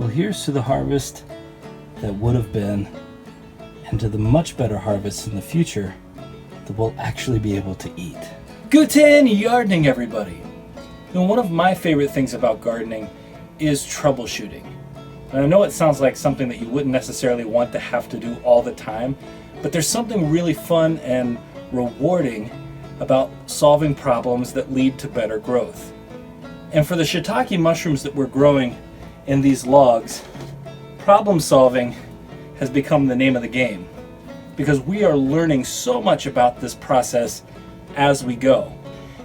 Well, here's to the harvest that would have been, and to the much better harvests in the future that we'll actually be able to eat. Guten Yardening, everybody! One of my favorite things about gardening is troubleshooting. And I know it sounds like something that you wouldn't necessarily want to have to do all the time, but there's something really fun and rewarding about solving problems that lead to better growth. And for the shiitake mushrooms that we're growing in these logs, problem solving has become the name of the game, because we are learning so much about this process as we go.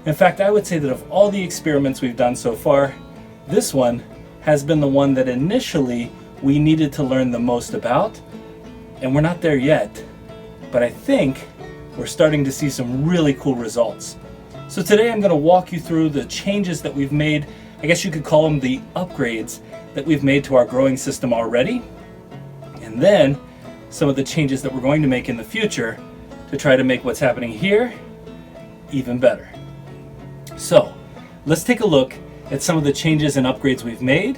In fact, I would say that of all the experiments we've done so far, this one has been the one that initially we needed to learn the most about, and we're not there yet, but I think we're starting to see some really cool results. So today I'm going to walk you through the changes that we've made. I guess you could call them the upgrades that we've made to our growing system already, and then some of the changes that we're going to make in the future to try to make what's happening here even better. So let's take a look at some of the changes and upgrades we've made,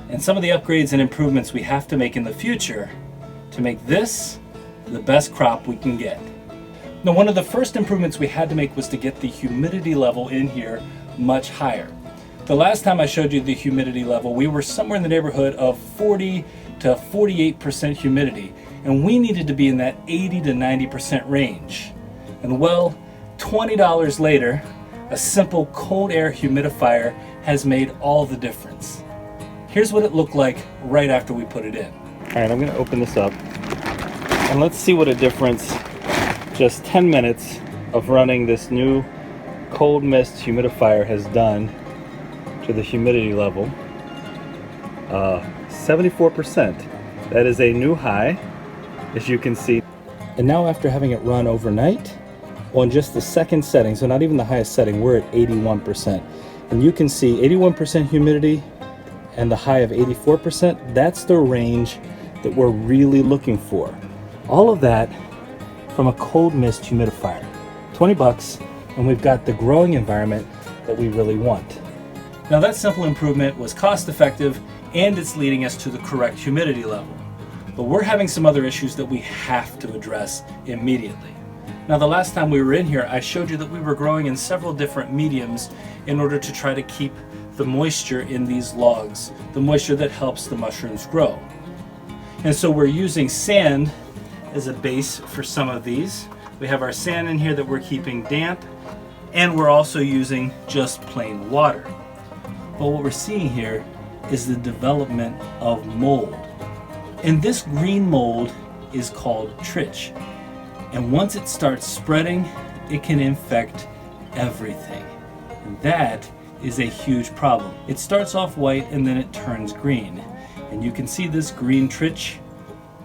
and some of the upgrades and improvements we have to make in the future to make this the best crop we can get. Now, one of the first improvements we had to make was to get the humidity level in here much higher. The last time I showed you the humidity level, we were somewhere in the neighborhood of 40 to 48% humidity, and we needed to be in that 80 to 90% range. And well, $20 later, a simple cold air humidifier has made all the difference. Here's what it looked like right after we put it in. All right, I'm gonna open this up, and let's see what a difference just 10 minutes of running this new cold mist humidifier has done to the humidity level. 74%. That is a new high, as you can see. And now after having it run overnight, on just the second setting, so not even the highest setting, we're at 81%. And you can see 81% humidity and the high of 84%. That's the range that we're really looking for. All of that from a cold mist humidifier. 20 bucks, and we've got the growing environment that we really want. Now, that simple improvement was cost effective, and it's leading us to the correct humidity level. But we're having some other issues that we have to address immediately. Now, the last time we were in here, I showed you that we were growing in several different mediums in order to try to keep the moisture in these logs, the moisture that helps the mushrooms grow. And so we're using sand as a base for some of these. We have our sand in here that we're keeping damp, and we're also using just plain water. But what we're seeing here is the development of mold. And this green mold is called trich. And once it starts spreading, it can infect everything. And that is a huge problem. It starts off white and then it turns green. And you can see this green trich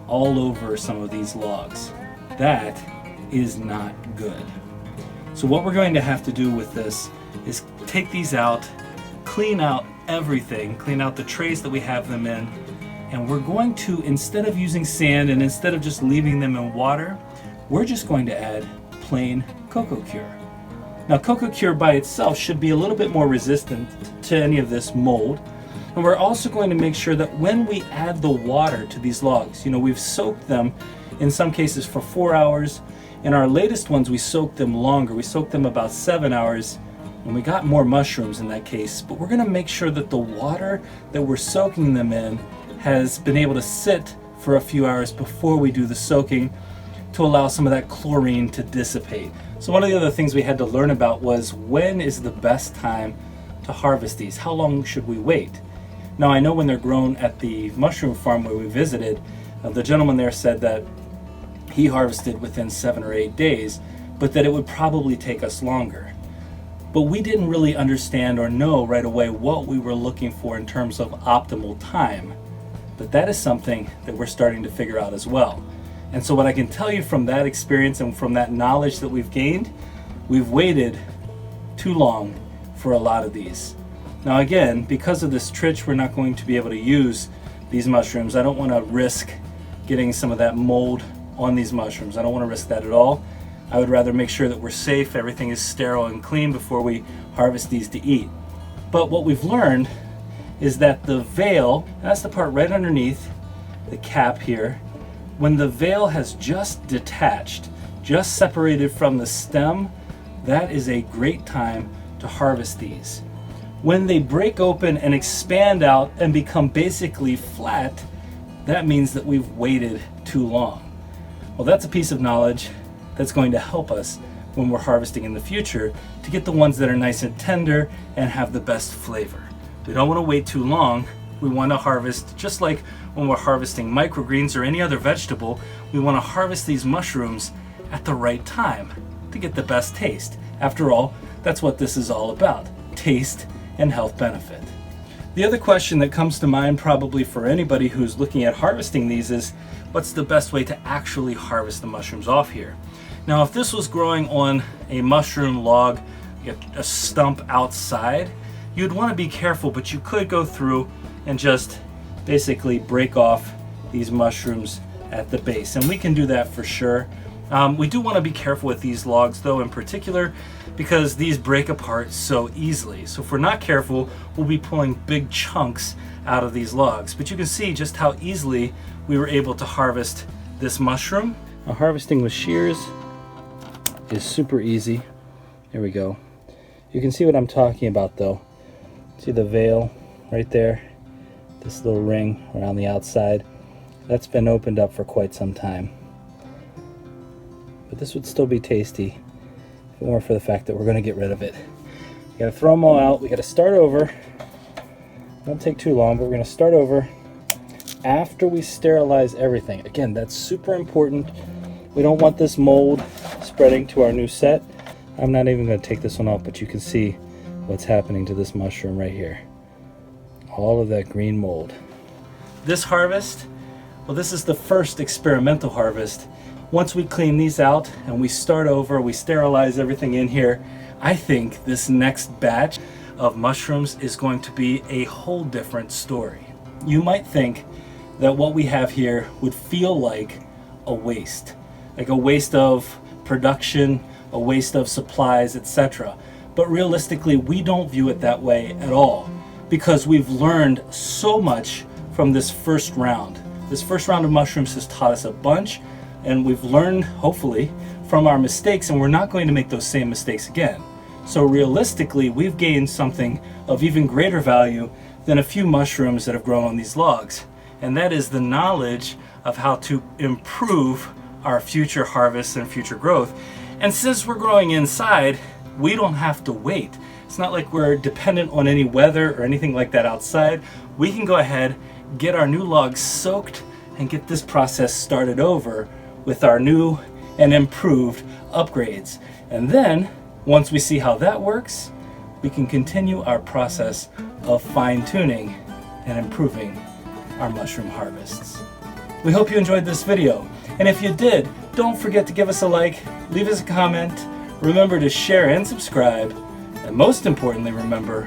all over some of these logs. That is not good. So what we're going to have to do with this is take these out, clean out everything, clean out the trays that we have them in, and we're going to, instead of using sand and instead of just leaving them in water, we're just going to add plain coco cure. Now, coco cure by itself should be a little bit more resistant to any of this mold. And we're also going to make sure that when we add the water to these logs, we've soaked them in some cases for 4 hours. In our latest ones, we soaked them longer. We soaked them about 7 hours, and we got more mushrooms in that case. But we're gonna make sure that the water that we're soaking them in has been able to sit for a few hours before we do the soaking to allow some of that chlorine to dissipate. So one of the other things we had to learn about was when is the best time to harvest these? How long should we wait? Now, I know when they're grown at the mushroom farm where we visited, the gentleman there said that he harvested within 7 or 8 days, but that it would probably take us longer. But we didn't really understand or know right away what we were looking for in terms of optimal time. But that is something that we're starting to figure out as well. And so what I can tell you from that experience and from that knowledge that we've gained, we've waited too long for a lot of these. Now again, because of this trich, we're not going to be able to use these mushrooms. I don't want to risk getting some of that mold on these mushrooms. I don't want to risk that at all. I would rather make sure that we're safe, everything is sterile and clean before we harvest these to eat. But what we've learned is that the veil, that's the part right underneath the cap here, when the veil has just detached, just separated from the stem, that is a great time to harvest these. When they break open and expand out and become basically flat, that means that we've waited too long. Well, that's a piece of knowledge that's going to help us when we're harvesting in the future to get the ones that are nice and tender and have the best flavor. We don't want to wait too long. We want to harvest, just like when we're harvesting microgreens or any other vegetable, we want to harvest these mushrooms at the right time to get the best taste. After all, that's what this is all about, taste and health benefit. The other question that comes to mind probably for anybody who's looking at harvesting these is, what's the best way to actually harvest the mushrooms off here? Now, if this was growing on a mushroom log, a stump outside, you'd want to be careful, but you could go through and just basically break off these mushrooms at the base, and we can do that for sure. We do want to be careful with these logs though, in particular, because these break apart so easily. So if we're not careful, we'll be pulling big chunks out of these logs. But you can see just how easily we were able to harvest this mushroom. Now, harvesting with shears is super easy. There we go. You can see what I'm talking about though. See the veil right there? This little ring around the outside. That's been opened up for quite some time. But this would still be tasty if it weren't for the fact that we're going to get rid of it. We got to throw them all out. We got to start over. Won't take too long, but we're going to start over after we sterilize everything. Again, that's super important. We don't want this mold spreading to our new set. I'm not even going to take this one off, but you can see what's happening to this mushroom right here. All of that green mold. This harvest, well, this is the first experimental harvest. Once we clean these out and we start over, we sterilize everything in here, I think this next batch of mushrooms is going to be a whole different story. You might think that what we have here would feel like a waste of production, a waste of supplies, etc. But realistically, we don't view it that way at all, because we've learned so much from this first round. This first round of mushrooms has taught us a bunch, and we've learned, hopefully, from our mistakes, and we're not going to make those same mistakes again. So realistically, we've gained something of even greater value than a few mushrooms that have grown on these logs. And that is the knowledge of how to improve our future harvests and future growth. And since we're growing inside, we don't have to wait. It's not like we're dependent on any weather or anything like that outside. We can go ahead, get our new logs soaked, and get this process started over with our new and improved upgrades. And then, once we see how that works, we can continue our process of fine-tuning and improving our mushroom harvests. We hope you enjoyed this video, and if you did, don't forget to give us a like, leave us a comment, remember to share and subscribe, and most importantly, remember,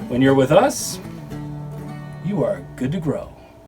when you're with us, you are good to grow.